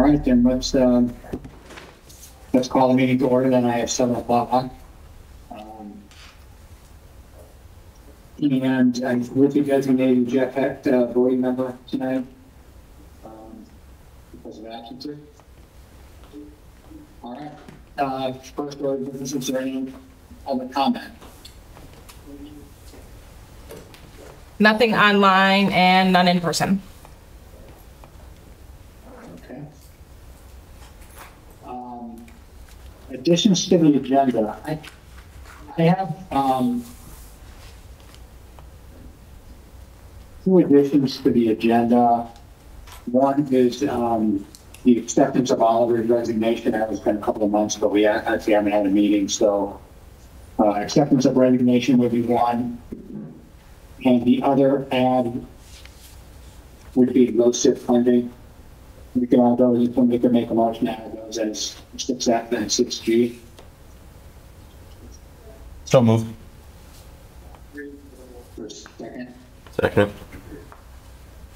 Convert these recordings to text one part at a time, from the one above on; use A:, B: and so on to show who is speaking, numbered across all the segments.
A: right, then let's call the meeting to order. Then I have 7 o'clock. And I'm with you designated Jeff Hecht, voting member tonight, because of absences. All right. First order of business, is there any public comment?
B: Nothing online and none in person.
A: Okay. Additions to the agenda. I have two additions to the agenda. One is the acceptance of Oliver's resignation. That was been a couple of months, but we actually haven't had a meeting, so acceptance of resignation would be one. And the other add would be LoCIP funding. We can all go, we can make a motion to add those as 6F and 6G.
C: So move.
A: Second.
C: Second.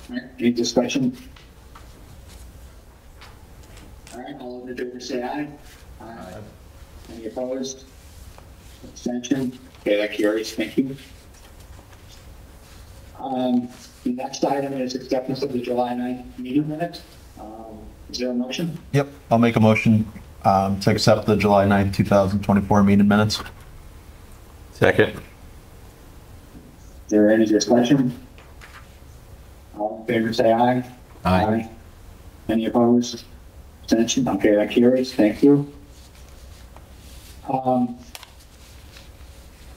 A: All right, any discussion? All right, all in favor say aye. Aye. Any opposed? Abstention? Okay, that carries. Thank you. The next item is acceptance of the July 9th meeting minutes. Is there a motion?
C: Yep, I'll make a motion to accept the July 9th, 2024 meeting minutes. Second.
A: Is there any discussion? All in favor say aye.
C: Aye.
A: Any opposed? Abstention? Okay, that carries. Thank you.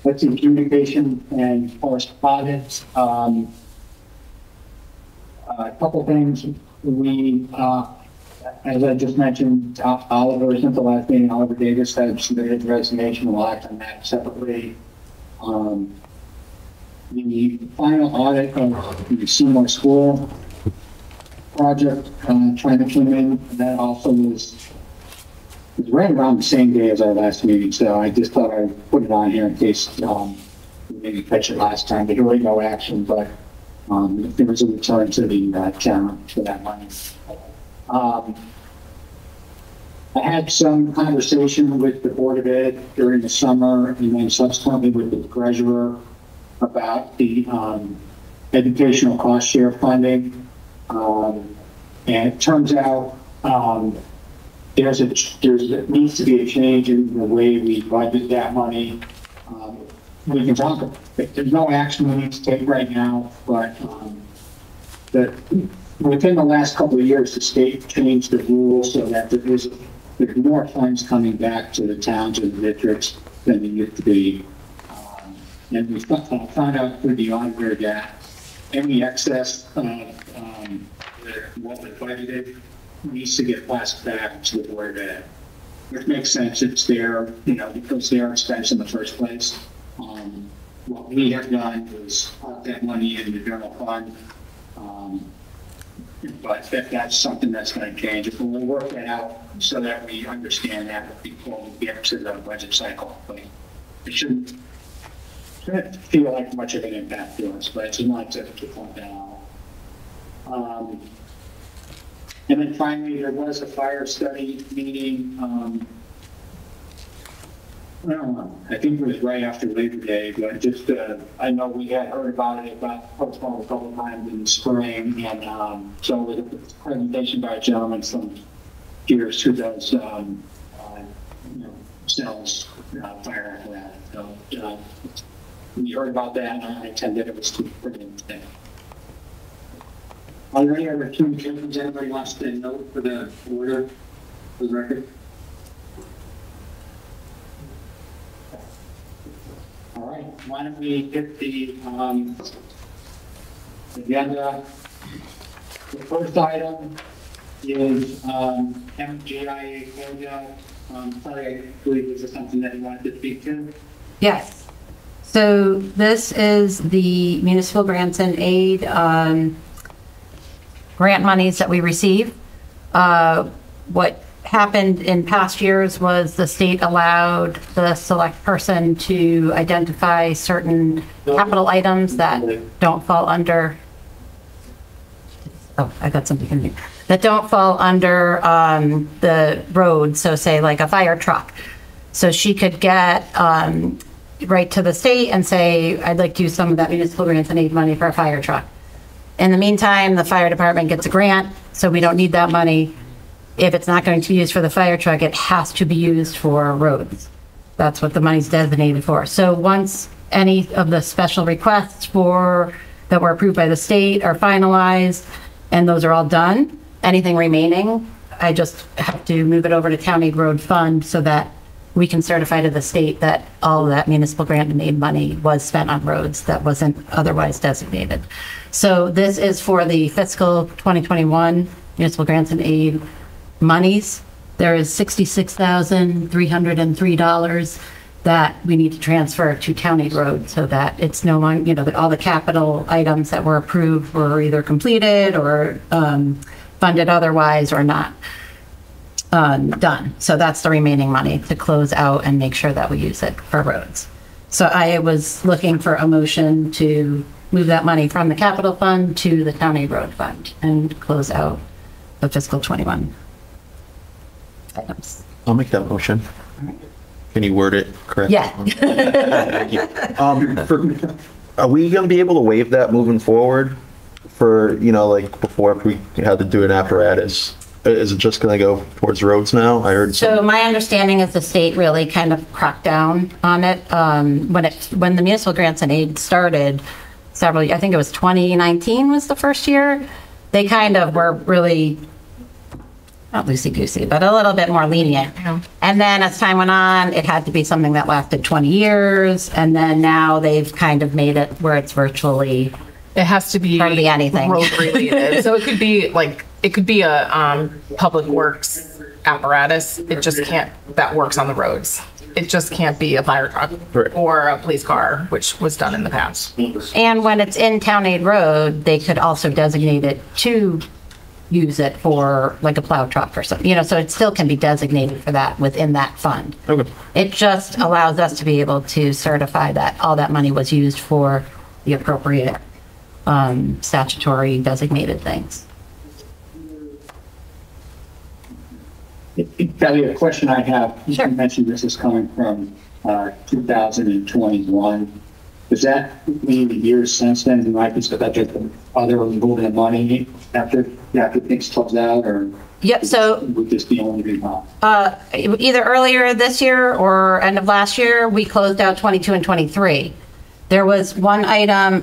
A: Let's see, communication and correspondence. A couple things. We, as I just mentioned, Oliver, since the last meeting, Oliver Davis had submitted a resignation. We'll act on that separately. The final audit of the Seymour School project trying to come in, that also was right around the same day as our last meeting, so I just thought I'd put it on here in case maybe catch it last time. There really no action, but there was a return to the challenge for that money. I had some conversation with the Board of Ed during the summer and then subsequently with the treasurer about the educational cost share funding. And it turns out there needs to be a change in the way we budget that money. We can talk about it. There's no action we need to take right now, but within the last couple of years, the state changed the rules so that there's more funds coming back to the towns and the districts than there used to be. And we found out through the auditor that any excess of what was budgeted needs to get passed back to the Board of Ed, which makes sense. It's their, because their expense in the first place. What we have done is put that money in the general fund, but that's something that's going to change. We'll work that out so that we understand that before we get to the budget cycle. But it shouldn't feel like much of an impact to us, but it's not to point that out. And then finally, there was a fire study meeting. I don't know. I think it was right after Labor Day, but just I know we had heard about it, about postponed a couple of times in the spring, and so with a presentation by a gentleman from Gears who does sells fire apparatus. So we heard about that, and I attended. It was pretty interesting. Are there any other communications anybody wants to note for the order, for the record? All right, why don't we get the agenda. The first item is MGIA project. Sorry, I believe this is something that you wanted to speak to.
D: Yes. So this is the municipal grants and aid grant monies that we receive. What happened in past years was the state allowed the select person to identify certain capital items that don't fall under. Oh, I got something in here. that don't fall under the road, so say like a fire truck. So she could get right to the state and say, I'd like to use some of that municipal grants and aid money for a fire truck. In the meantime, the fire department gets a grant, so we don't need that money. If it's not going to be used for the fire truck, it has to be used for roads. That's what the money's designated for. So once any of the special requests that were approved by the state are finalized, and those are all done, anything remaining, I just have to move it over to Town Aid Road Fund so that we can certify to the state that all of that municipal grant and aid money was spent on roads that wasn't otherwise designated. So this is for the fiscal 2021 municipal grants and aid monies. There is $66,303 that we need to transfer to Town Aid Road so that it's no longer, that all the capital items that were approved were either completed or funded otherwise or not done. So that's the remaining money to close out and make sure that we use it for roads. So I was looking for a motion to move that money from the capital fund to the Town Aid Road Fund and close out the fiscal 21 items.
C: I'll make that motion. Can you word it correctly?
D: Yeah.
C: Thank you. Are we going to be able to waive that moving forward for, like before if we had to do an apparatus? Is it just going to go towards roads now? I heard
D: So my understanding is the state really kind of cracked down on it. When the municipal grants and aid started I think it was 2019 was the first year, they kind of were really, not loosey-goosey, but a little bit more lenient.
B: Yeah.
D: And then as time went on, it had to be something that lasted 20 years. And then now they've kind of made it where it's virtually
B: It has to be
D: hardly anything.
B: road related. So it could be a public works apparatus. It just can't, that works on the roads. It just can't be a fire truck
C: Right.
B: or a police car, which was done in the past.
D: And when it's in Town Aid Road, they could also designate it to use it for like a plow truck or something, so it still can be designated for that within that fund.
C: Okay.
D: It just allows us to be able to certify that all that money was used for the appropriate statutory designated things.
A: Kelly, a question I have,
D: Sure.
A: you mentioned this is coming from 2021. Does that mean the years since then, you might be subject to other movement of money after things close out, or
D: Yep, so
A: would this be only be month?
D: either earlier this year or end of last year, we closed out 22 and 23. There was one item,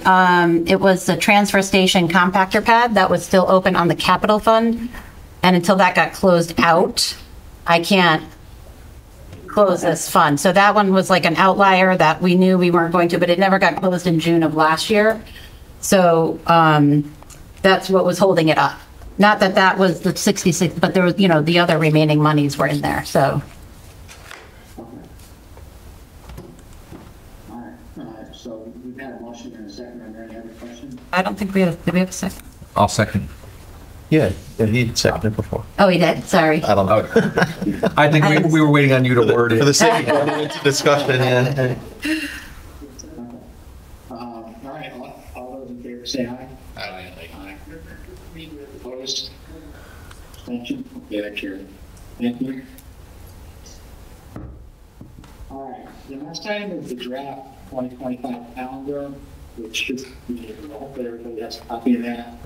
D: it was the transfer station compactor pad that was still open on the capital fund. And until that got closed out, I can't close this fund. So that one was like an outlier that we knew we weren't going to, but it never got closed in June of last year. So that's what was holding it up. Not that that was the 66, but there was, the other remaining monies were in there, so.
A: All right, so we've had a motion and a second. Are there any other questions?
D: I don't think did we have a second?
E: I'll second.
C: Yeah, he seconded before.
D: Oh, he did, sorry.
C: I don't know.
E: I think we were waiting on you to word
C: For the
E: it.
C: sake of going into discussion, yeah.
A: All right, all those in favor say aye.
E: Aye.
A: Aye. Opposed? Abstention? Okay, that carried. Thank you. All right, the last item is the draft 2025 calendar, which is, hopefully everybody has a copy of that.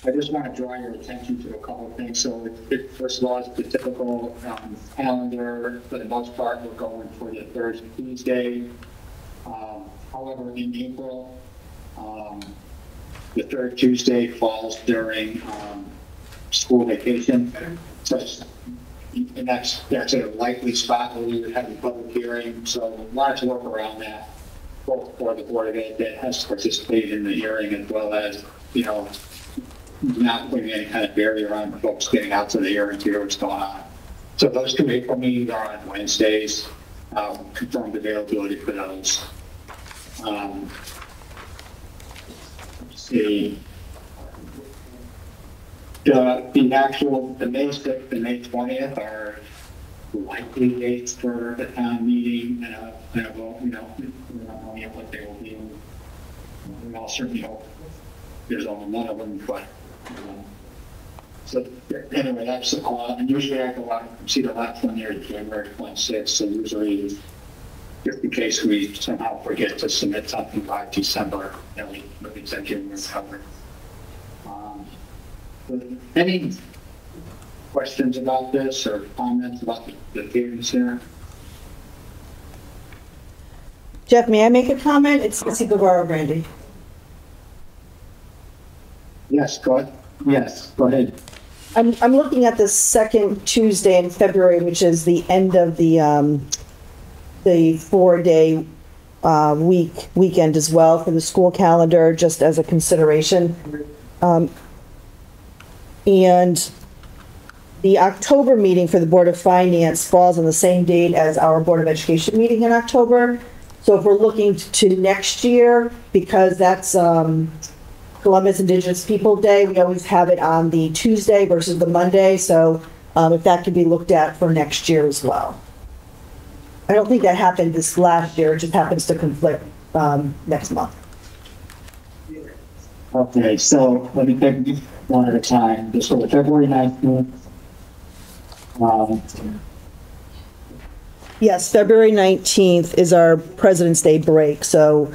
A: I just want to draw your attention to a couple of things. So first of all, it's the typical calendar. For the most part, we're going for the third Tuesday. However, in April, the third Tuesday falls during school vacation. So and that's a likely spot where we would have a public hearing. So a lot to work around that, both for the Board of Ed that has participated in the hearing, as well as, not putting any kind of barrier on folks getting out to the hearing to hear what's going on. So those two April meetings are on Wednesdays. Confirmed availability for those. Let's see. The May 6th and May 20th are likely dates for the town meeting, and we don't know yet what they will be. We all certainly hope there's only one of them, but, so anyway, that's, and usually I go out and see the last one there, January 26th, so usually just in case we somehow forget to submit something by December, then we can get covered. Any questions about this or comments about the hearings here?
F: Jeff, may I make a comment? It's Missy Guevara, Granby.
A: Yes, go ahead. Yes, go ahead.
F: I'm looking at the second Tuesday in February, which is the end of the 4-day weekend as well for the school calendar, just as a consideration. And the October meeting for the Board of Finance falls on the same date as our Board of Education meeting in October. So if we're looking to next year, because that's Columbus Indigenous People Day, we always have it on the Tuesday versus the Monday. So if that could be looked at for next year as well. I don't think that happened this last year. It just happens to conflict next month.
A: Okay, so let me take one at a time. So the February 19th.
F: Yes, February 19th is our President's Day break. So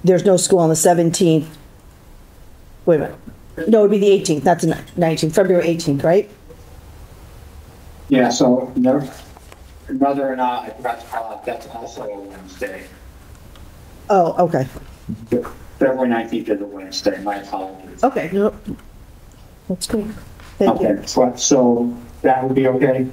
F: there's no school on the 17th. Wait a minute. No, it would be the 18th, not the 19th, February 18th, right?
A: Yeah, so whether or not I forgot to call out, that's also a Wednesday.
F: Oh, okay.
A: February 19th is a Wednesday, my apologies.
F: Okay, no, that's cool. Thank you.
A: Okay, so that would be okay?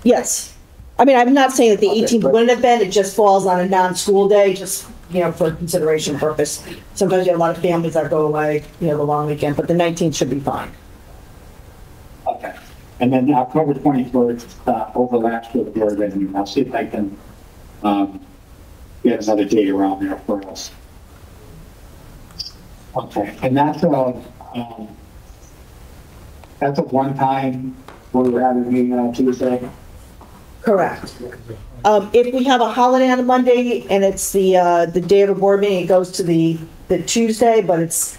F: Yes. I mean, I'm not saying that the
A: Okay,
F: 18th
A: but-
F: wouldn't have been, it just falls on a non-school day, just, for consideration purpose. Sometimes you have a lot of families that go away, the long weekend, but the 19th should be fine.
A: Okay. And then October 21st overlaps with your venue. I'll see if I can get another date around there for us. Okay, and that's a one-time, we're having a meeting on Tuesday?
F: Correct. If we have a holiday on a Monday and it's the day of a board meeting, it goes to the Tuesday, but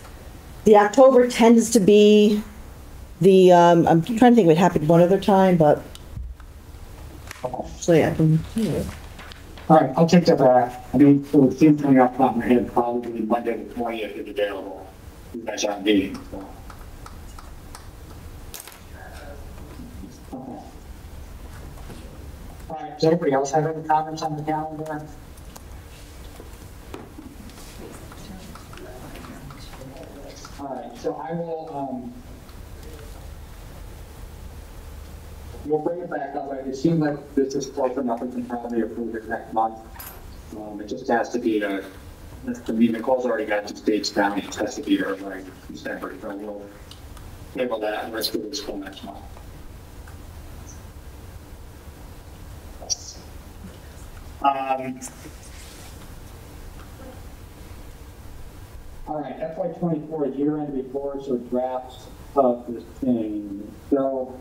F: the October tends to be I'm trying to think if it happened one other time, but. So yeah.
A: All right, I'll take that back. I mean, so it seems to me off the top of my head, probably Monday the 20th is available. You guys aren't meeting, so. Okay. All right, does anybody else have any comments on the calendar? All right, so I will, we'll bring it back up. It seems like this is close enough, we can probably approve it next month. It just has to be Nicole's already got the dates down, it has to be there by December, so we'll table that and rest of the school next month. All right, FY24 year-end reports or drafts of the thing. So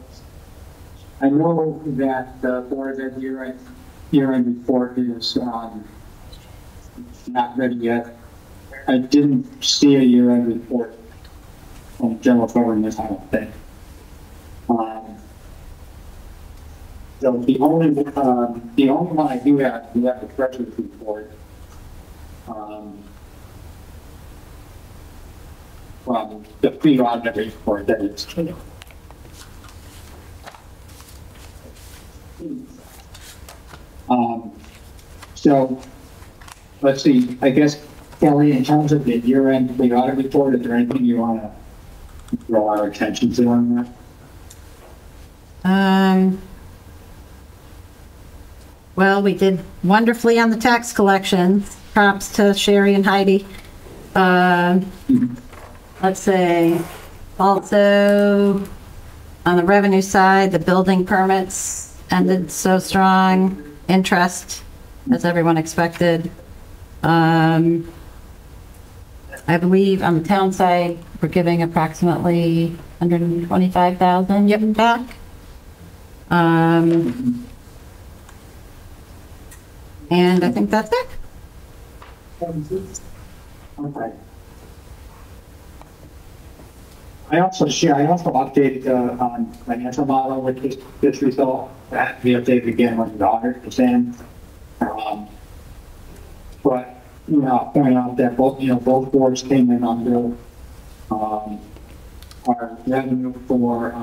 A: I know that the Board of Ed year-end report is not ready yet. I didn't see a year-end report from general government, I don't think. So the only one I do have, we have the treasurer's report. From the pre-audit report that it's. So let's see, I guess, Kelly, in terms of the year-end pre-audit report, is there anything you want to draw our attention to on that?
D: Well, we did wonderfully on the tax collections. Props to Sherry and Heidi. Let's say also on the revenue side, the building permits ended so strong. Interest, as everyone expected. I believe on the town side, we're giving approximately $125,000 back. And I think that's it.
A: Okay. I also updated on financial model with this result. That we updated again when the audit was in. But, I'll point out that both boards came in under, our revenue for,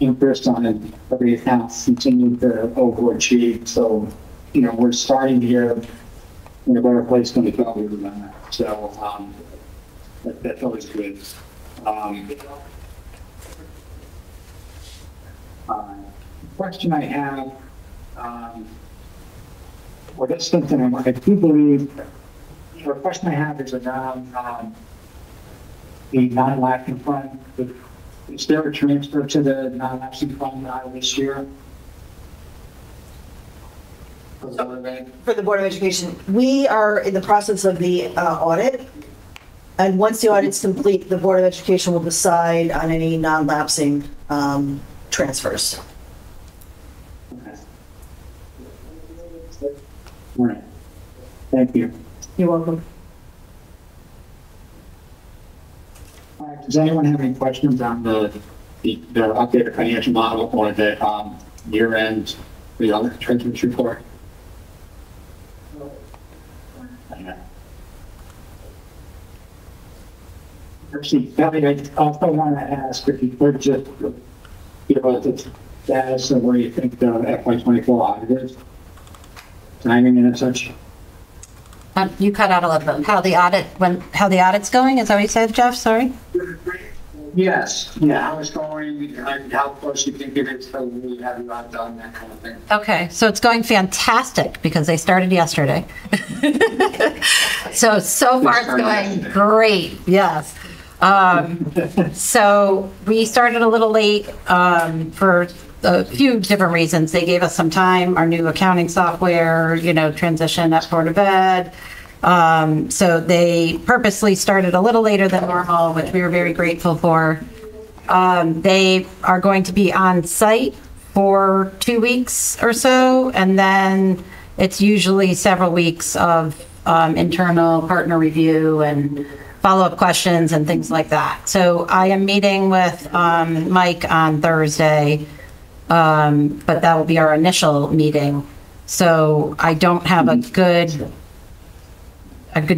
A: interest on every account continued to overachieve. So, we're starting here in a better place than we thought we were gonna. So, that's always good. Question I have, well, that's something I do believe, the question I have is around, the non-lapsing fund. Is there a transfer to the non-lapsing fund out of this year? For the Board of Ed?
F: For the Board of Education, we are in the process of the audit. And once the audit's complete, the Board of Education will decide on any non-lapsing transfers.
A: Okay. All right. Thank you.
F: You're welcome.
A: All right, does anyone have any questions on the updated financial model or the year-end, the other treasurer's report? Actually, Kelly, I also want to ask if you could just give us the status of where you think the FY24 audit is, timing and such.
D: You cut out a little bit. How the audit's going? Is that what you said, Jeff? Sorry.
A: Yes, yeah, how it's going, how close you think it is, so we have you not done, that kind of thing.
D: Okay, so it's going fantastic because they started yesterday. So far it's going great, yes. So we started a little late for a few different reasons. They gave us some time, our new accounting software, transition at Board of Ed. So they purposely started a little later than normal, which we were very grateful for. They are going to be on site for 2 weeks or so, and then it's usually several weeks of internal partner review and follow-up questions and things like that. So I am meeting with Mike on Thursday, but that will be our initial meeting. So I don't have a good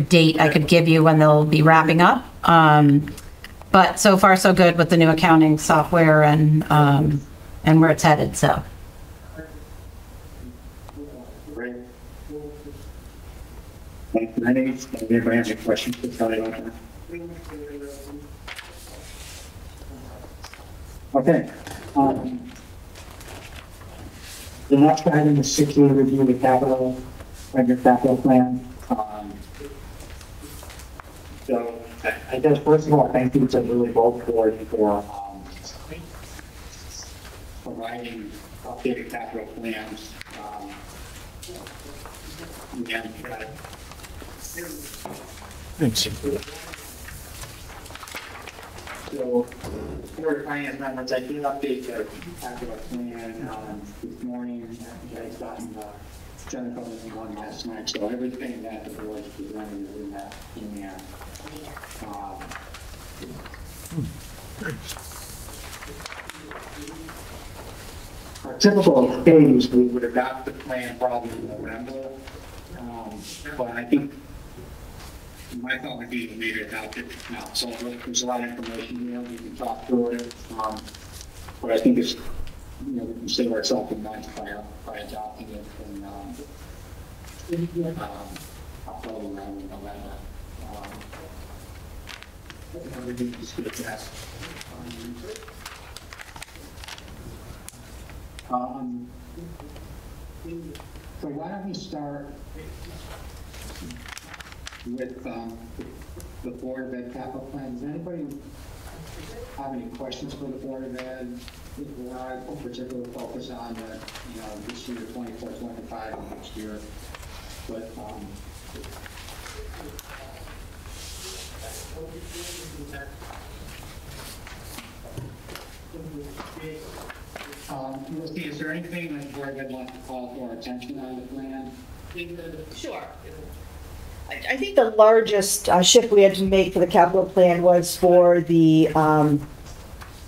D: date I could give you when they'll be wrapping up. But so far so good with the new accounting software and where it's headed, so.
A: Great. Thank you. Anybody have any questions for Kelly about that? Okay. The next item is 6-year review of the capital plan. So I guess first of all, thank you to really both boards for providing updated capital plans. So, for finance members, I did update the capital plan this morning. You guys got Jennifer was the one last night, so everything that the board is presenting is in that email. Our typical phase, we would adopt the plan probably in November, but I think my thought would be to maybe adopt it now. So there's a lot of information here, we can talk through it, but I think it's, we can save ourselves a month by adopting it in October, November. Everything is good to ask. So why don't we start with the Board of Ed capital plan? Does anybody have any questions for the Board of Ed? Where I particularly focus on this year, 24, 25, and next year. But we'll see, is there anything that the Board of Ed wants to call for our attention on the plan?
B: Sure.
F: I think the largest shift we had to make for the capital plan was for the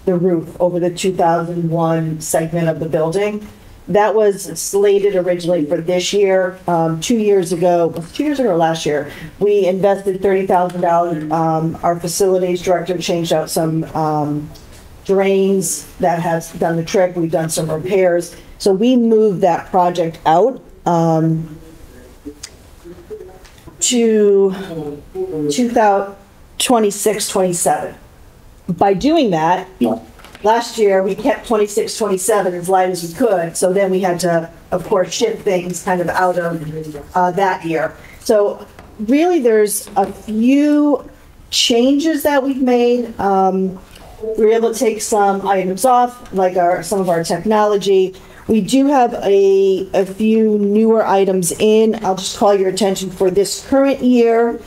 F: roof over the 2001 segment of the building. That was slated originally for this year. 2 years ago or last year, we invested $30,000. Our facilities director changed out some drains. That has done the trick. We've done some repairs. So we moved that project out to 2026, 27. By doing that, last year we kept 26, 27 as light as we could. So then we had to, of course, shift things kind of out of that year. So really there's a few changes that we've made. We were able to take some items off, like some of our technology. We do have a few newer items in. I'll just call your attention for this current year.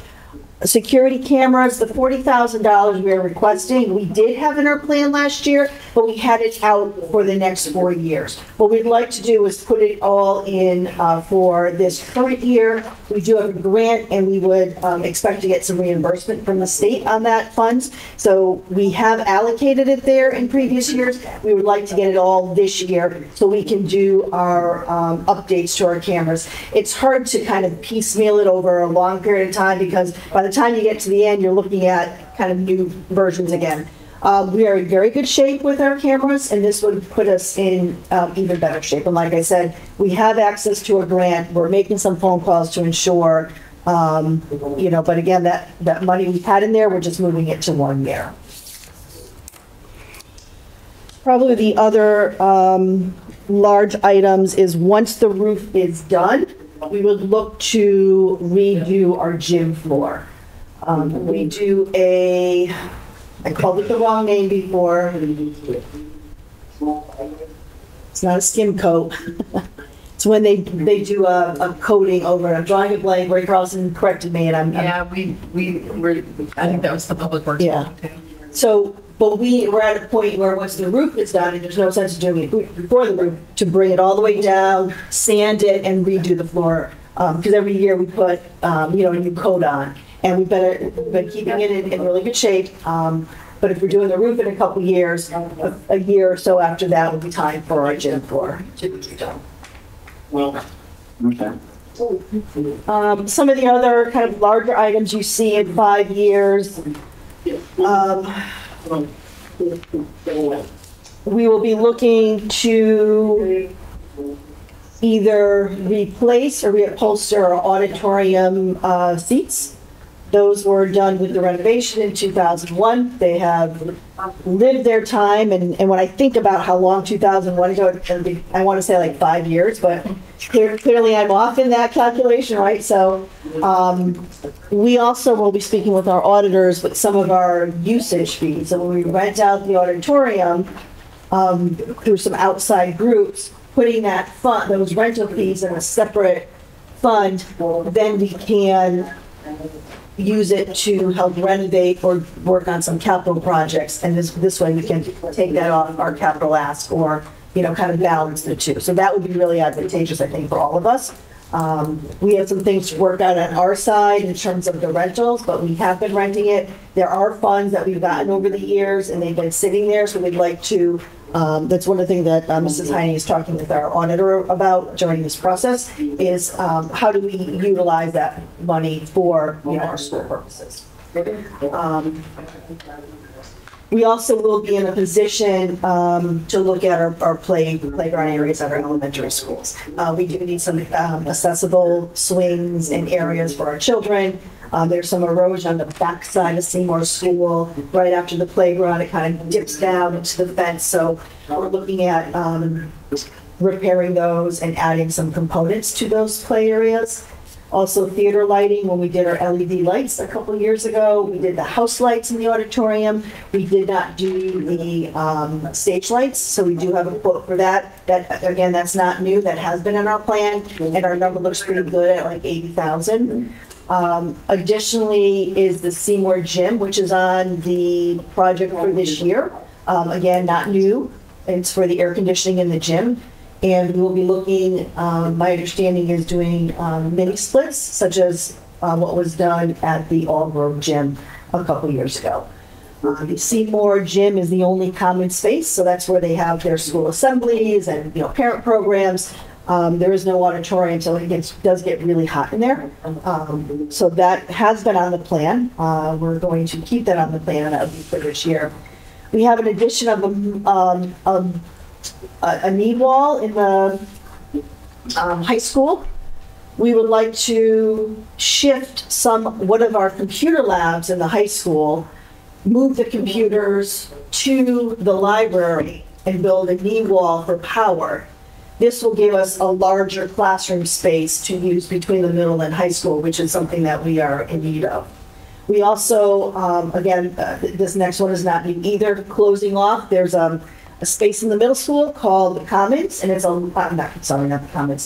F: Security cameras, the $40,000 we are requesting, we did have in our plan last year, but we had it out for the next 4 years. What we'd like to do is put it all in for this current year. We do have a grant, and we would expect to get some reimbursement from the state on that funds. So we have allocated it there in previous years. We would like to get it all this year so we can do our updates to our cameras. It's hard to kind of piecemeal it over a long period of time because by the time you get to the end, you're looking at kind of new versions again. We are in very good shape with our cameras, and this would put us in even better shape. And like I said, we have access to a grant. We're making some phone calls to ensure, but again, that money we had in there, we're just moving it to 1 year. Probably the other large items is once the roof is done, we would look to redo our gym floor. We do I called it the wrong name before. It's not a skim coat. It's when they do a coating over it. I'm drawing a blank. Ray Carlson corrected me, and I'm
B: we were, I think that was the public works.
F: Yeah.
B: one, too.
F: So, but we're at a point where once the roof is done, and there's no sense of doing it before the roof, to bring it all the way down, sand it, and redo the floor. Because every year we put, a new coat on. And we've been keeping it in really good shape. But if we're doing the roof in a couple years, a year or so after that will be time for our gym floor to be done.
A: Well, okay.
F: Some of the other kind of larger items you see in 5 years. We will be looking to either replace or reupholster our auditorium seats. Those were done with the renovation in 2001. They have lived their time, and when I think about how long 2001 ago, I want to say like 5 years, but clearly I'm off in that calculation, right? So we also will be speaking with our auditors with some of our usage fees. So when we rent out the auditorium through some outside groups, putting that fund, those rental fees in a separate fund, then we can use it to help renovate or work on some capital projects. And this way we can take that off our capital ask or, kind of balance the two. So that would be really advantageous, I think, for all of us. We have some things to work out on our side in terms of the rentals, but we have been renting it. There are funds that we've gotten over the years and they've been sitting there. So we'd like to, that's one of the things that Mrs. Heine is talking with our auditor about during this process is how do we utilize that money for, our school purposes. We also will be in a position to look at our playground areas at our elementary schools. We do need some accessible swings and areas for our children. There's some erosion on the back side of Seymour School. Right after the playground, it kind of dips down into the fence. So we're looking at repairing those and adding some components to those play areas. Also theater lighting, when we did our LED lights a couple years ago, we did the house lights in the auditorium. We did not do the stage lights, so we do have a quote for that. That, again, that's not new, that has been in our plan, and our number looks pretty good at like 80,000. Additionally is the Seymour Gym, which is on the project for this year. Again, not new, it's for the air conditioning in the gym. And we will be looking, my understanding is doing mini splits, such as what was done at the All-Grove Gym a couple years ago. The Seymour Gym is the only common space, so that's where they have their school assemblies and, parent programs. There is no auditorium, so it does get really hot in there. So that has been on the plan. We're going to keep that on the plan for this year. We have an addition of a knee wall in the high school. We would like to shift one of our computer labs in the high school, move the computers to the library and build a knee wall for power. This will give us a larger classroom space to use between the middle and high school, which is something that we are in need of. We also, this next one is not new either, closing off, there's a space in the middle school called the Commons, and it's a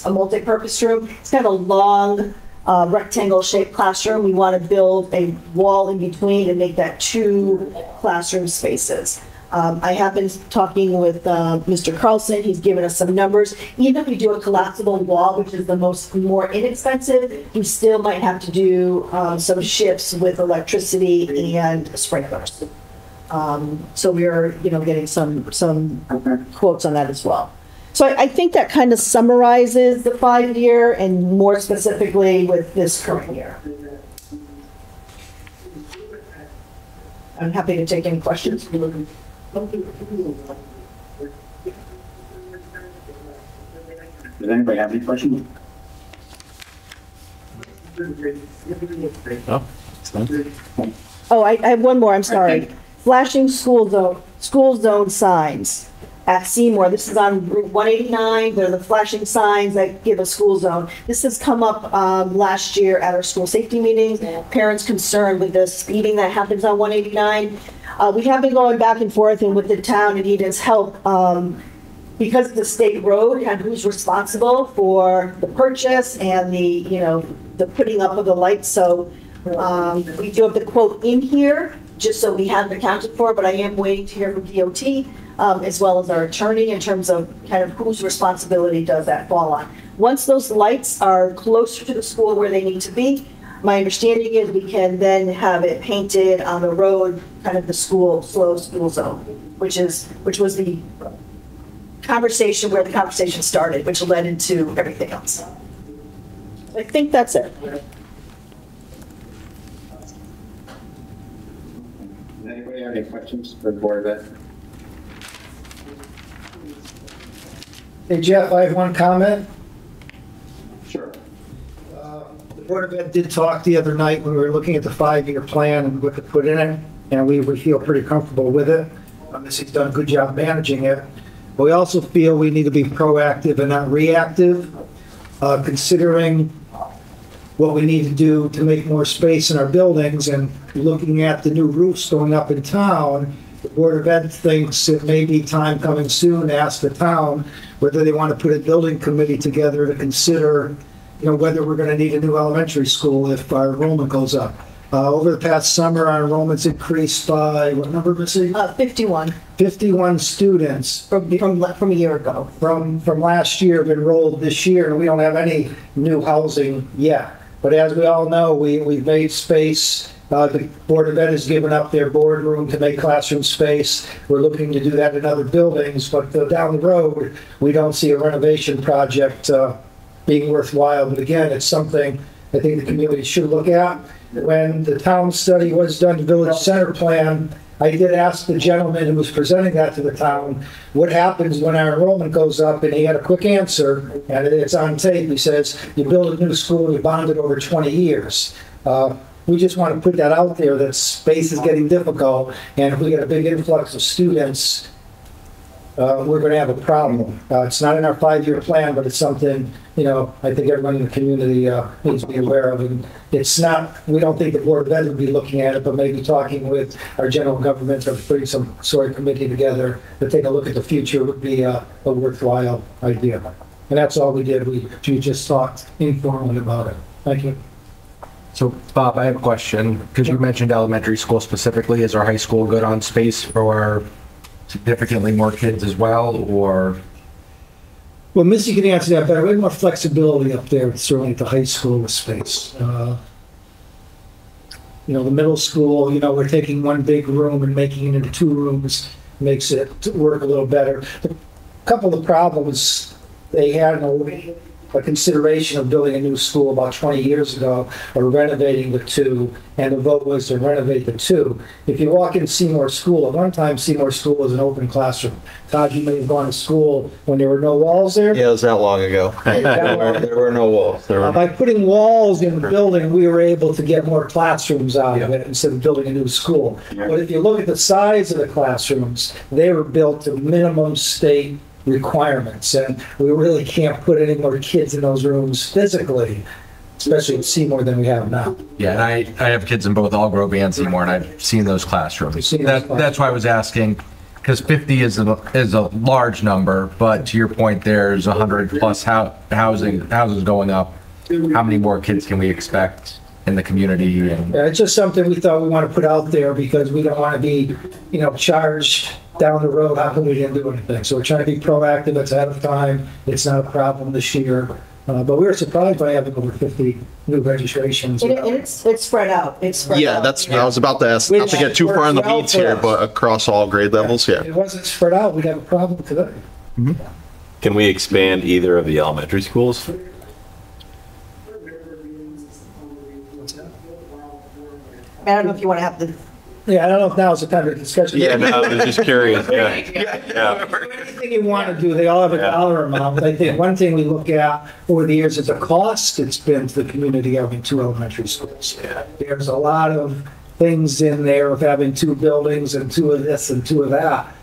F: multi-purpose room. It's kind of a long rectangle-shaped classroom. We want to build a wall in between and make that 2 classroom spaces. I have been talking with Mr. Carlson. He's given us some numbers. Even if we do a collapsible wall, which is the more inexpensive, we still might have to do some shifts with electricity and sprinklers. So we're, getting some quotes on that as well. So I think that kind of summarizes the 5-year and more specifically with this current year. I'm happy to take any questions.
A: Does anybody have any questions?
F: Oh, I have one more, I'm sorry. Flashing school zone signs at Seymour. This is on Route 189. They're the flashing signs that give a school zone. This has come up last year at our school safety meetings. Parents concerned with the speeding that happens on 189. We have been going back and forth and with the town and Eden's help, because it's a state road and who's responsible for the purchase and the putting up of the lights. So we do have the quote in here, just so we have it accounted for, but I am waiting to hear from DOT, as well as our attorney in terms of kind of whose responsibility does that fall on. Once those lights are closer to the school where they need to be, my understanding is we can then have it painted on the road, kind of the slow school zone, which was the conversation where the conversation started, which led into everything else. I think that's it.
A: Does anybody have any questions for the Board of Ed?
G: Hey, Jeff, I have one comment.
A: Sure.
G: The Board of Ed did talk the other night when we were looking at the 5-year plan and what to put in it, and we feel pretty comfortable with it. Missy's done a good job managing it. But we also feel we need to be proactive and not reactive, considering what we need to do to make more space in our buildings and looking at the new roofs going up in town. The Board of Ed thinks it may be time coming soon to ask the town whether they want to put a building committee together to consider, whether we're going to need a new elementary school if our enrollment goes up. Over the past summer, our enrollment's increased by, what number, Missy?
F: 51
G: students.
F: from a year ago.
G: From last year have enrolled this year, and we don't have any new housing yet. But as we all know, we've made space. The Board of Ed has given up their boardroom to make classroom space. We're looking to do that in other buildings, but down the road, we don't see a renovation project being worthwhile. But again, it's something I think the community should look at. When the town study was done, the village center plan, I did ask the gentleman who was presenting that to the town, what happens when our enrollment goes up, and he had a quick answer, and it's on tape. He says, you build a new school, you bond it over 20 years. We just want to put that out there, that space is getting difficult, and if we get a big influx of students, we're going to have a problem. It's not in our 5-year plan, but it's something, I think everyone in the community needs to be aware of. And it's not, we don't think the Board of Ed would be looking at it, but maybe talking with our general government or putting some sort of committee together to take a look at the future would be a worthwhile idea. And that's all we did. We just talked informally about it. Thank you.
E: So, Bob, I have a question, because you mentioned elementary school specifically. Is our high school good on space for significantly more kids as well, or?
G: Well, Missy can answer that better. We have more flexibility up there, certainly at the high school with space. the middle school, we're taking one big room and making it into 2 rooms, makes it work a little better. A couple of problems they had a consideration of building a new school about 20 years ago, or renovating the 2, and the vote was to renovate the 2. If you walk in Seymour School, at one time Seymour School was an open classroom. Todd, you may have gone to school when there were no walls there.
C: Yeah, it was that long ago. There were no walls.
G: By putting walls in the building, we were able to get more classrooms out of it instead of building a new school. But if you look at the size of the classrooms, they were built to minimum state requirements, and we really can't put any more kids in those rooms physically, especially in Seymour, than we have now.
E: Yeah, and I have kids in both Granby and Seymour, and I've seen those classrooms. That's why I was asking, because 50 is a large number, but to your point, there's 100 plus houses going up. How many more kids can we expect in the community? And
G: It's just something we thought we want to put out there because we don't want to be, charged down the road how come we didn't do anything. So we're trying to be proactive. It's ahead of time. It's not a problem this year. But we were surprised by having over 50 new registrations.
F: It's spread out. It's spread out.
C: Yeah, that's what I was about to ask. Not to get too far in the weeds here, but across all grade levels, yeah.
G: If it wasn't spread out, we'd have a problem today.
H: Can we expand either of the elementary schools?
F: I don't know if you want to have the,
G: Yeah, I don't know if now's the time to discuss.
H: Yeah, no, I was just curious, yeah.
G: Anything you want to do, they all have a dollar amount. I think one thing we look at over the years is the cost it's been to the community having 2 elementary schools. There's a lot of things in there of having 2 buildings and 2 of this and 2 of that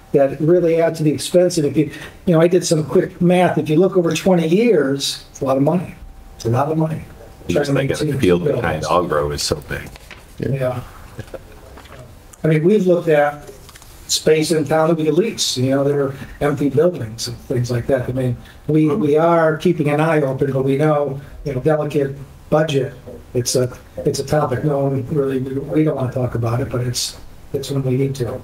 G: really add to the expense. And if I did some quick math. If you look over 20 years, it's a lot of money. It's a lot of money.
H: Just thinking the field behind Algrove is so big.
G: Yeah. I mean, we've looked at space in town that we could lease, there are empty buildings and things like that. I mean, we are keeping an eye open, but we know, delicate budget, it's a topic no one really, we don't want to talk about it, but it's when we need to.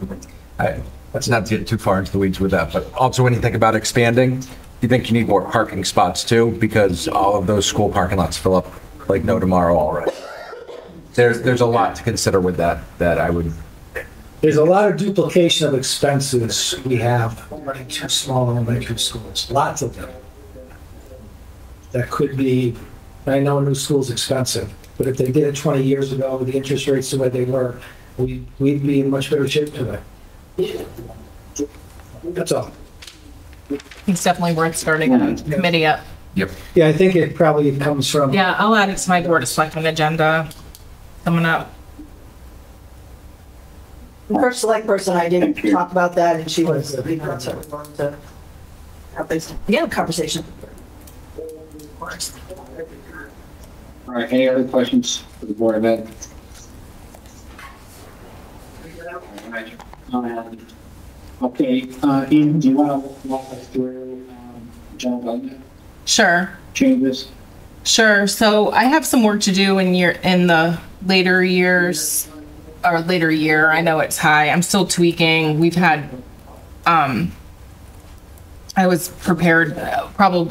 E: Let's not get too far into the weeds with that, but also when you think about expanding, you think you need more parking spots too? Because all of those school parking lots fill up like no tomorrow already. There's a lot to consider with that I would.
G: There's a lot of duplication of expenses we have running 2 small elementary schools, lots of them. That could be, I know a new school's expensive, but if they did it 20 years ago with the interest rates the way they were, we'd be in much better shape today. That's all.
B: It's definitely worth starting a committee up.
E: Yep.
G: Yeah, I think it probably comes from.
B: Yeah, I'll add it to my board of selectmen agenda coming up.
F: the first select person, I did talk about that, and she was, so we wanted to have this conversation.
A: All right, any other questions for the Board of Ed? Okay, Ian, do you want to walk us through general government
B: Sure.
A: changes?
B: Sure. So I have some work to do in the later years or later year. I know it's high. I'm still tweaking. We've had, I was prepared, I will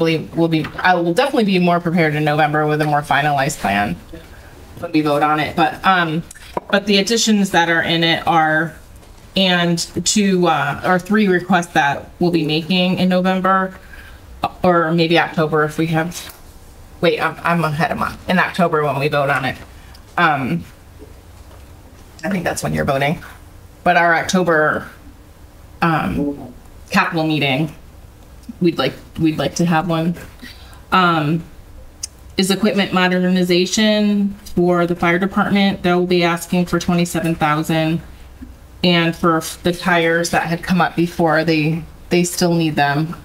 B: definitely be more prepared in November with a more finalized plan when we vote on it. But the additions that are in it are, and or 3 requests that we'll be making in November or maybe October if we have. Wait, I'm ahead of month. In October when we vote on it. I think that's when you're voting. But our October capital meeting, we'd like to have one. Is equipment modernization for the fire department. They'll be asking for $27,000. And for the tires that had come up before, they still need them.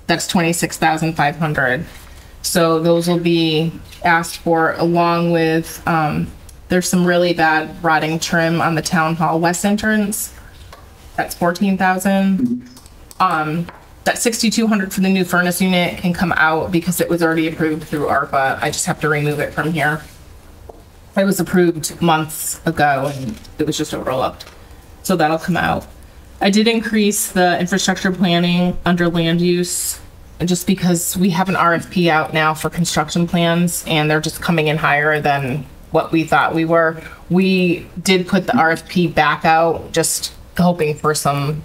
B: That's $26,500. So those will be asked for, along with, there's some really bad rotting trim on the town hall west entrance. That's $14,000. That $6,200 for the new furnace unit can come out because it was already approved through ARPA. I just have to remove it from here. It was approved months ago and it was just overlooked. So that'll come out. I did increase the infrastructure planning under land use just because we have an RFP out now for construction plans and they're just coming in higher than what we thought we were. We did put the RFP back out, just hoping for some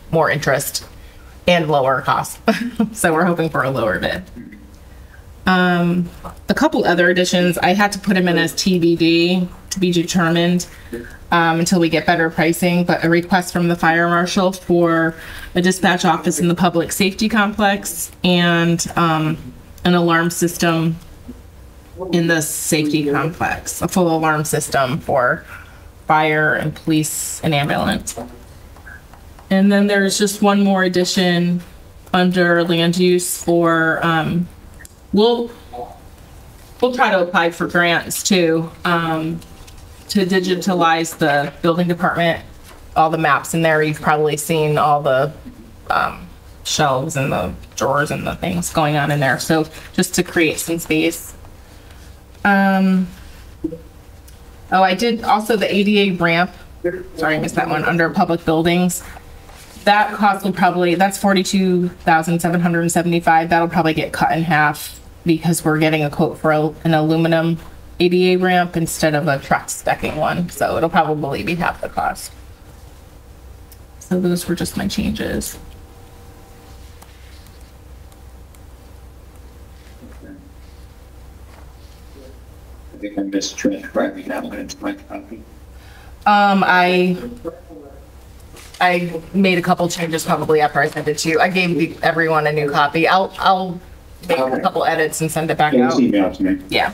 B: more interest and lower cost. So we're hoping for a lower bid. A couple other additions, I had to put them in as TBD, to be determined, until we get better pricing, but a request from the fire marshal for a dispatch office in the public safety complex and an alarm system in the safety complex, a full alarm system for fire and police and ambulance. And then there's just one more addition under land use for, we'll try to apply for grants too, to digitalize the building department, all the maps in there. You've probably seen all the shelves and the drawers and the things going on in there. So just to create some space. Oh, I did also the ADA ramp. Sorry, I missed that one, under public buildings. That cost will probably, that's $42,775. That'll probably get cut in half because we're getting a quote for an aluminum ADA ramp instead of a truck stacking one. So it'll probably be half the cost. So those were just my changes.
A: I think I missed transcribing that one into my copy.
B: I made a couple changes probably after I sent it to you. I gave everyone a new copy. I'll make a couple edits and send it back out.
A: Just email it to me.
B: Yeah.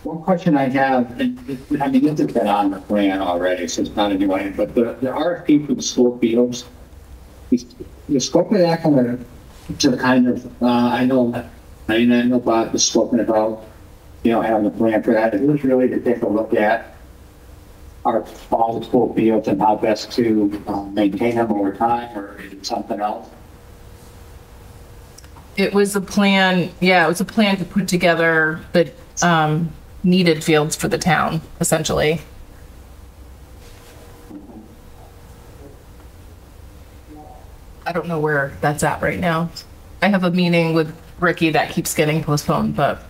A: One question I have, and I mean, this has been on the plan already, so it's not a new item, but the RFP for the school fields, the scope of that I know Bob has spoken about, having a plan for that. It was really to take a look at all the school fields and how best to maintain them over time, or is it something else?
B: It was a plan, yeah, it was a plan to put together the needed fields for the town, essentially. I don't know where that's at right now. I have a meeting with Ricky that keeps getting postponed, but.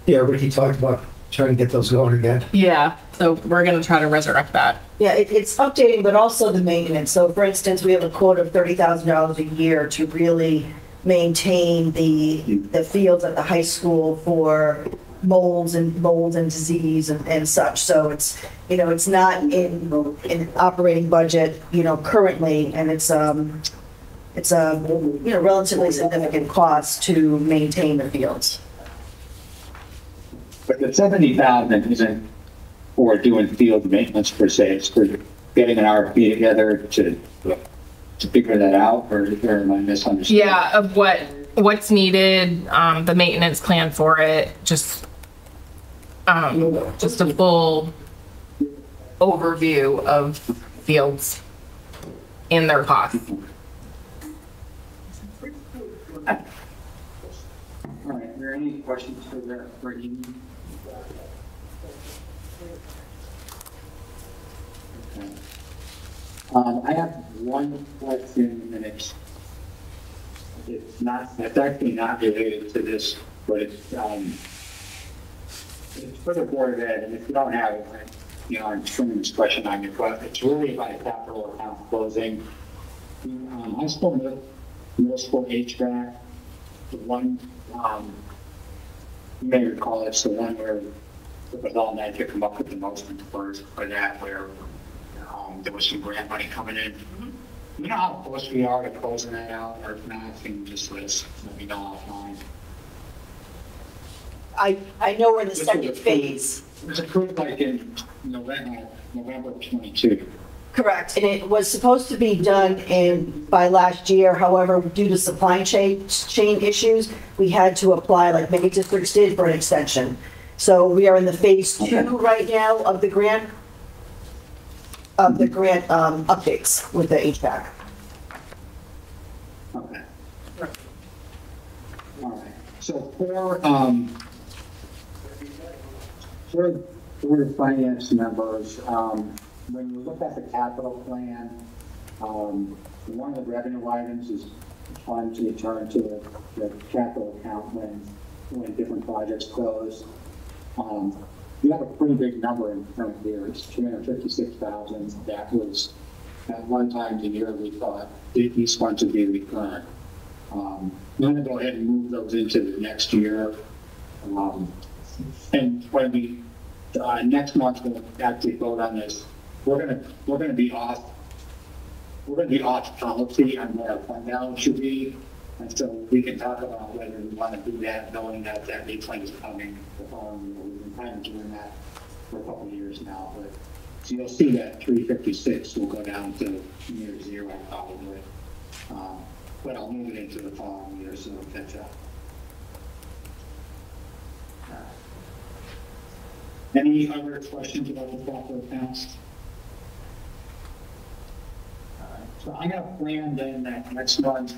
G: Yeah, Ricky talked about trying to get those going again.
B: Yeah, so we're gonna try to resurrect that.
F: Yeah, it's updating, but also the maintenance. So for instance, we have a quote of $30,000 a year to really maintain the fields at the high school for mold and disease and such. So it's, it's not in operating budget, currently, and it's a relatively significant cost to maintain the fields.
A: But the 70,000 isn't for doing field maintenance per se, it's for getting an RFP together to figure that out, or am I misunderstanding?
B: Yeah, of what's needed, the maintenance plan for it, just a full overview of fields and their costs.
A: All right, are there any questions for you? Okay. I have one question, and it's actually not related to this, but it's for the Board of Ed, and if you don't have it, I'm turning this question on you, but it's really about capital account closing. High school, middle school HVAC, the one, you may recall, it's the one where it was all night to come up with the motion for that, where there was some grant money coming in. You know how close we are to closing that out, or if not, you can just let me know offline.
F: I know we're in the second phase.
A: It was approved like in November of 22.
F: Correct, and it was supposed to be done by last year. However, due to supply chain issues, we had to apply, like many districts did, for an extension. So we are in the phase 2 right now of the grant updates with the HVAC.
A: Okay. All right. So for Board of Finance members, when you look at the capital plan, one of the revenue items is funds return to the capital account when different projects close. You have a pretty big number in current year. It's 356,000. That was at one time the year we thought these funds would be recurrent. I'm going to go ahead and move those into the next year. And when we next month we'll actually vote on this, we're going to be off policy on what our fund balance should be, and so we can talk about whether we want to do that, knowing that that big claim is coming the following year. We've been kind of doing that for a couple of years now, but so you'll see that 356 will go down to near zero probably, but I'll move it into the following year so it'll catch up. Any other questions about the capital accounts? So I got a plan then that next month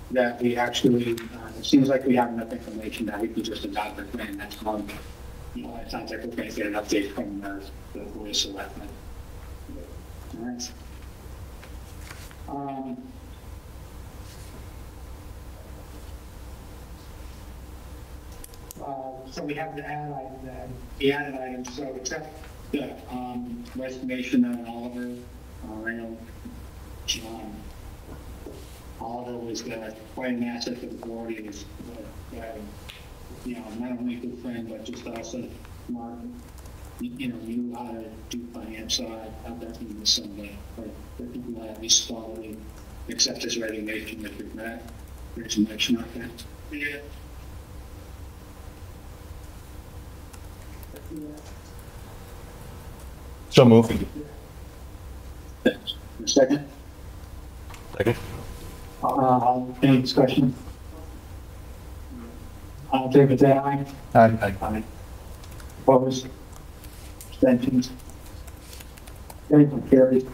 A: that we actually, it seems like we have enough information that we can just adopt the plan next month. It sounds like we're going to get an update from the Board of Selectmen. All right. So we have the added items, so except the resignation of Oliver, I know Oliver was quite an asset to the board. He was, not only a good friend, but just also smart, knew how to do finance, so I definitely miss somebody. But people at least quality, accept his resignation with regret. Resignation, okay. Yeah.
C: So moved.
A: Second?
H: Okay.
A: Any discussion? All in favor, say aye. Aye. Opposed? Abstentions? Carried.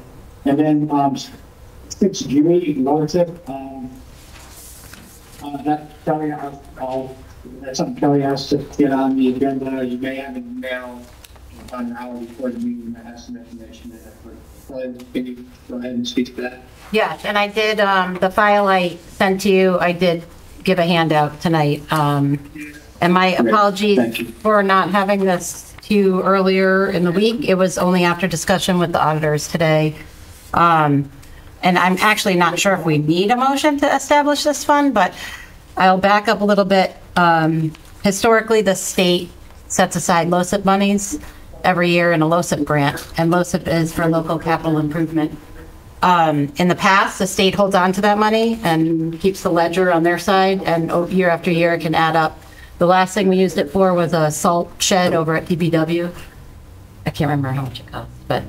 A: And then, 6G, relative, that Kelly, that's something Kelly has to get on the agenda. You may have an email on an hour before the meeting that has some information in it. Can you go ahead and speak to that?
D: Yes, and I did, the file I sent to you, I did give a handout tonight. And my apologies for not having this to you earlier in the week. It was only after discussion with the auditors today. And I'm actually not sure if we need a motion to establish this fund, but I'll back up a little bit. Historically, the state sets aside LoCIP monies every year in a LoCIP grant, and LoCIP is for local capital improvement. In the past, the state holds on to that money and keeps the ledger on their side, and year after year it can add up. The last thing we used it for was a salt shed over at DPW. I can't remember how much it cost, but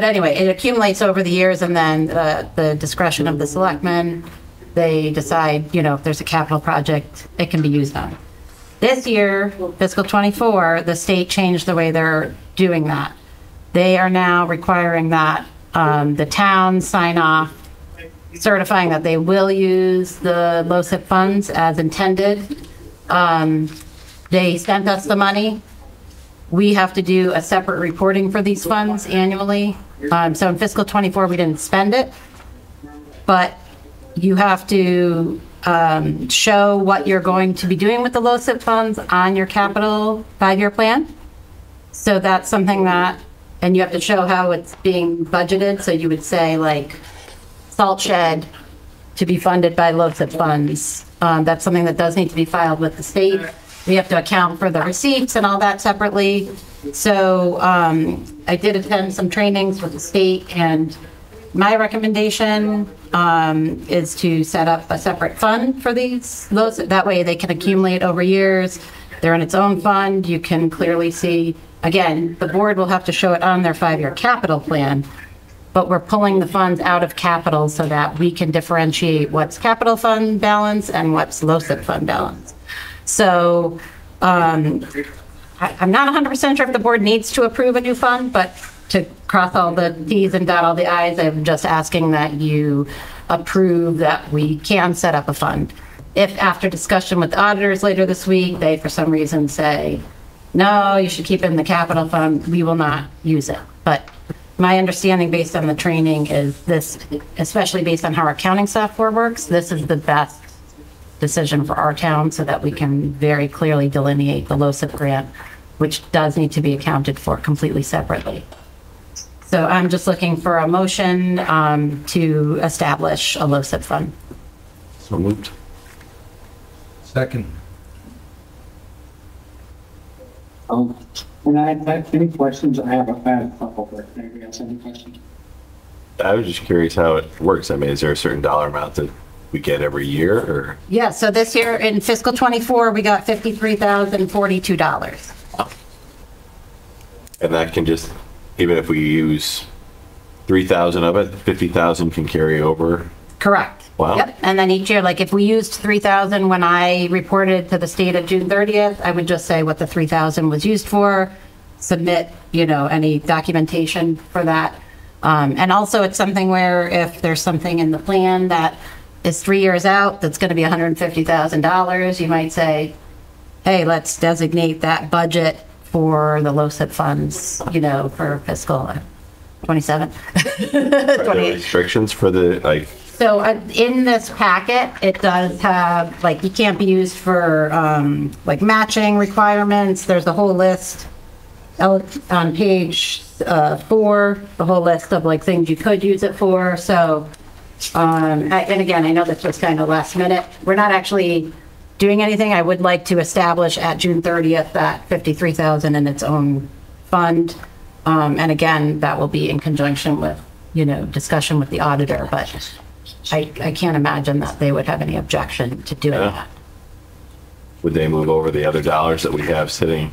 D: anyway, it accumulates over the years, and then the discretion of the selectmen, they decide, if there's a capital project, it can be used on. This year, fiscal 24, the state changed the way they're doing that. They are now requiring that the towns sign off, certifying that they will use the LoCIP funds as intended. They sent us the money. We have to do a separate reporting for these funds annually. So in fiscal 24, we didn't spend it, but you have to show what you're going to be doing with the LoCIP funds on your capital 5-year plan. So that's something that, and you have to show how it's being budgeted. So you would say like salt shed to be funded by LoCIP funds. That's something that does need to be filed with the state. We have to account for the receipts and all that separately. So I did attend some trainings with the state, and my recommendation is to set up a separate fund for these. That way they can accumulate over years. They're in its own fund. You can clearly see, again, the board will have to show it on their 5-year capital plan, but we're pulling the funds out of capital so that we can differentiate what's capital fund balance and what's LoCIP fund balance. So I'm not 100% sure if the board needs to approve a new fund, but to cross all the T's and dot all the I's, I'm just asking that you approve that we can set up a fund. If after discussion with the auditors later this week, they for some reason say, no, you should keep it in the capital fund, we will not use it. But my understanding based on the training is this, especially based on how our accounting software works, this is the best decision for our town so that we can very clearly delineate the LoCIP grant, which does need to be accounted for completely separately. So I'm just looking for a motion to establish a LoCIP fund.
H: So moved.
E: Second.
A: And I have any questions? I have a couple, but anybody else have any questions?
H: I was just curious how it works. I mean, is there a certain dollar amount that we get every year or?
D: Yeah, so this year in fiscal '24, we got $53,042.
H: And that can just, even if we use 3,000 of it, 50,000 can carry over?
D: Correct.
H: Wow.
D: Yep. And then each year, like if we used 3,000 when I reported to the state of June 30th, I would just say what the 3,000 was used for, submit, any documentation for that. And also it's something where if there's something in the plan that is 3 years out, that's going to be $150,000, you might say, hey, let's designate that budget for the LoCIP funds, for fiscal 27.
H: Are there restrictions for the, like?
D: So in this packet, it does have, you can't be used for, matching requirements. There's a whole list on page 4, the whole list of things you could use it for. So, and again, I know this was kind of last minute. We're not actually doing anything. I would like to establish at June 30th that 53,000 in its own fund. And again, that will be in conjunction with, discussion with the auditor, but I can't imagine that they would have any objection to doing that.
H: Would they move over the other dollars that we have sitting?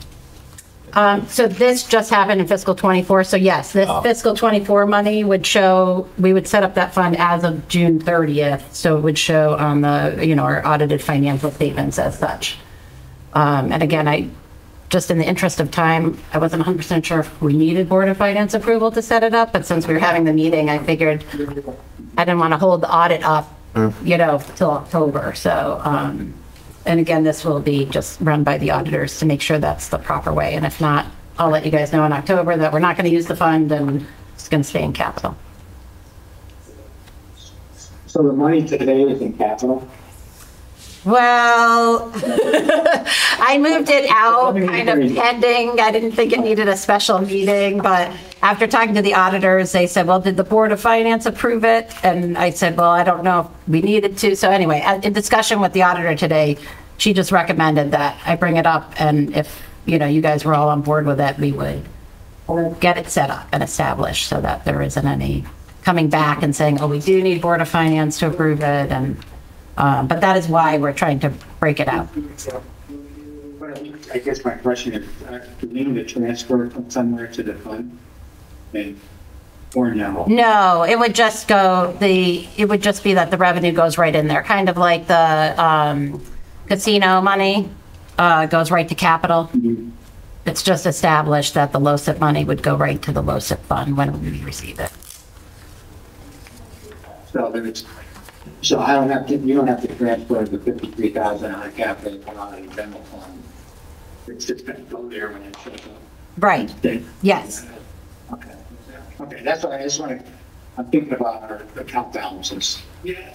D: So this just happened in fiscal '24. So yes, this fiscal '24 money would show, we would set up that fund as of June 30th. So it would show on the, our audited financial statements as such. And again, just in the interest of time, I wasn't 100% sure if we needed Board of Finance approval to set it up, but since we were having the meeting, I figured I didn't want to hold the audit up, till October. So, and again, this will be just run by the auditors to make sure that's the proper way. And if not, I'll let you guys know in October that we're not going to use the fund and it's going to stay in capital.
A: So the money today is in capital?
D: Well, I moved it out kind of pending. I didn't think it needed a special meeting, but after talking to the auditors, they said, well, did the Board of Finance approve it? And I said, well, I don't know if we needed to. So anyway, in discussion with the auditor today, she just recommended that I bring it up. And if, you guys were all on board with it, we would get it set up and established so that there isn't any coming back and saying, oh, we do need Board of Finance to approve it. And but that is why we're trying to break it out.
A: I guess my question is, do we need to transfer from somewhere to the fund? Or no?
D: No, it would just it would just be that the revenue goes right in there, kind of like the casino money goes right to capital.
A: Mm-hmm.
D: It's just established that the LoCIP money would go right to the LoCIP fund when we receive it.
A: So I don't have to, you don't have to transfer the 53,000 out of capital and out of the general fund. It's just going to go there when it shows up.
D: Right. Yes.
A: Okay. Okay, that's what I just want to, I'm thinking about our account balances. Yeah.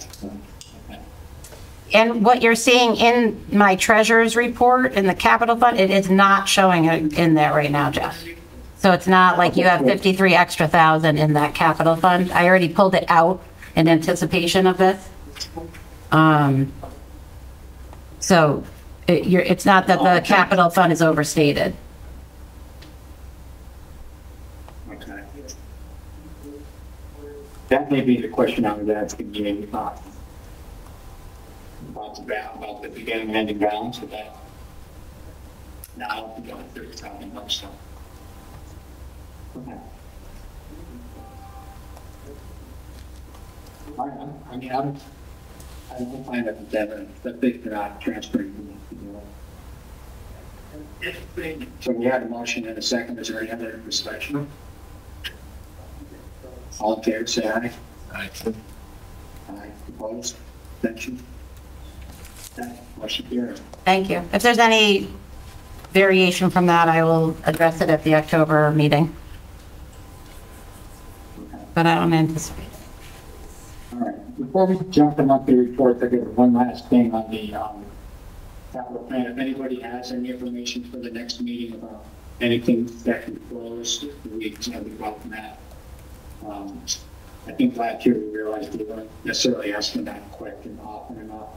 D: And what you're seeing in my treasurer's report in the capital fund, it is not showing it in there right now, Jeff. So it's not like you have 53 extra thousand in that capital fund. I already pulled it out in anticipation of this. So it's not that the capital fund is overstated.
A: Okay. That may be the question I was asking you about the beginning and ending balance of that. No, I don't think I have 30,000 much, so. Okay. I mean, I don't find that they're not transferring. So we had a motion and a second. Is there any other discussion? All in favor, say aye. Aye. Aye. Opposed? Abstention? Motion carried.
D: Thank you. If there's any variation from that, I will address it at the October meeting. but I don't anticipate it.
A: All right, before we jump in on the report, I got one last thing on the capital plan. If anybody has any information for the next meeting about anything that can close, we can welcome that. I think last year we realized we weren't necessarily asking that question often enough.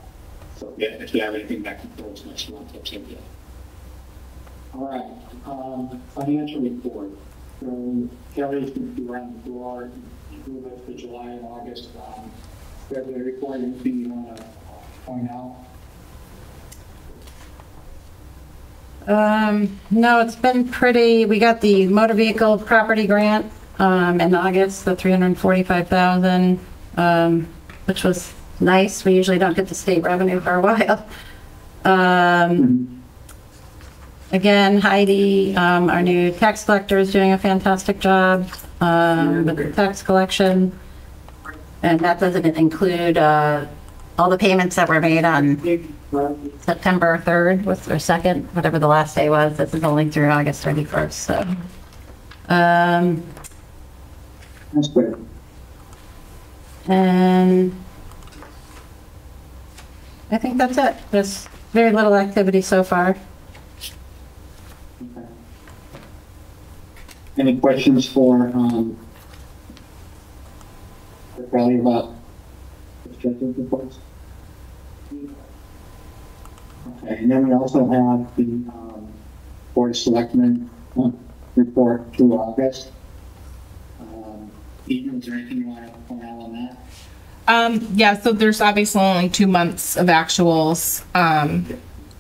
A: So yeah, if you have anything that can close next month, let's take it. All right, financial report. So Kelly's going to be around the door, do this for July and August. February report, anything you want to point out?
D: No, it's been pretty, we got the motor vehicle property grant, in August, the 345,000, which was nice. We usually don't get the state revenue for a while. Again, Heidi, our new tax collector, is doing a fantastic job, with the tax collection. And that doesn't include, all the payments that were made on September 3rd or 2nd, whatever the last day was. This is only through August 31st, so.
A: That's good.
D: And I think that's it. There's very little activity so far.
A: Okay. Any questions for Kelly about the schedule reports? Okay, and then we also have the Board of Selectmen report through August. Ethan, is there anything you want to point out on that?
B: Yeah, so there's obviously only 2 months of actuals.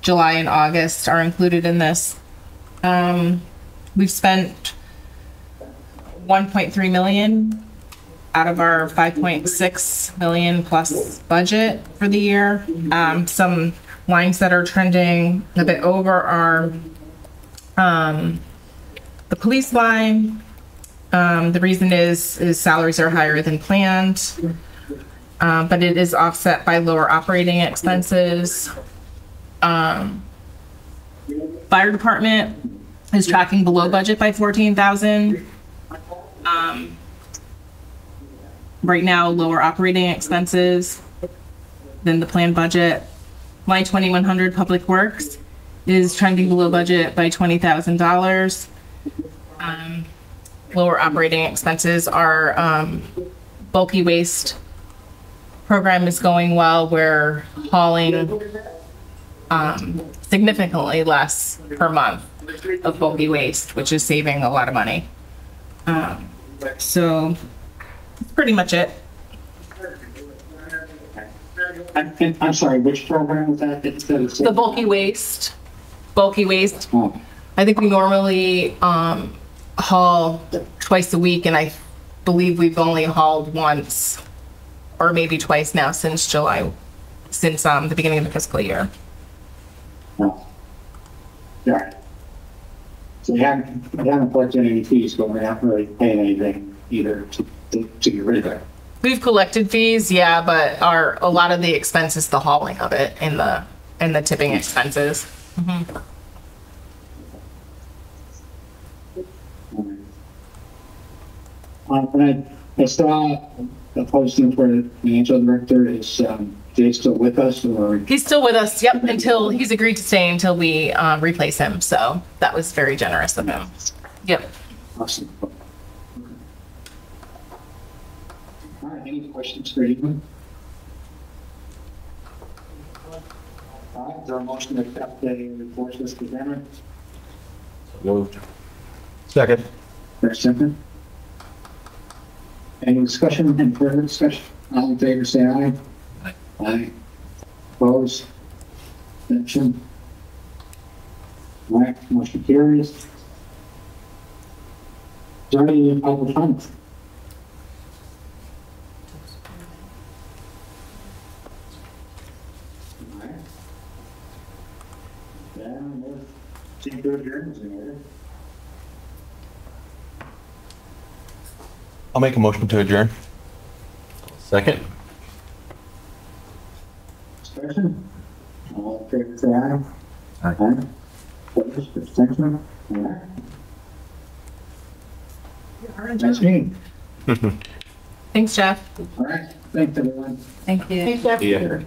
B: July and August are included in this. We've spent 1.3 million out of our 5.6 million plus budget for the year. Some lines that are trending a bit over are the police line. The reason is salaries are higher than planned, but it is offset by lower operating expenses. Fire department is tracking below budget by 14,000. Right now, lower operating expenses than the planned budget. Line 2100 Public Works is trending below budget by $20,000. Lower operating expenses are bulky waste program is going well. We're hauling significantly less per month of bulky waste, which is saving a lot of money. So that's pretty much it.
A: I'm sorry, which program was that?
B: The bulky waste. Bulky waste.
A: Oh,
B: I think we normally haul twice a week, and I believe we've only hauled once or maybe twice now since July, since the beginning of the fiscal year.
A: no. All right. So we haven't collected any fees, but we're not really paying anything either to get rid of it.
B: We've collected fees, yeah, but a lot of the expense is the hauling of it and the tipping expenses. Mm-hmm.
A: And I saw the posting for the financial director. Is Jay still with us, or?
B: He's still with us, yep, until he's agreed to stay until we replace him. So that was very generous of him. Yep.
A: Awesome. All right, any questions for Ethan? All right, is there a motion to accept the reports as presented?
H: Moved.
C: Second.
A: For a second? Any discussion, any further discussion? All in favor, say aye.
H: Aye.
A: Aye. Opposed? Abstention? All right, motion carries. Is there any public comment? All right. Yeah, we'll see if there is in order.
C: I'll make a motion to adjourn.
H: Second?
A: Discussion? All in favor, say aye.
H: Aye.
A: Aye. Opposed? Abstention? All right. Nice meeting.
B: Thanks, Jeff.
A: All right, thanks, everyone.
D: Thank you.
F: Thanks, Jeff.
H: Yeah.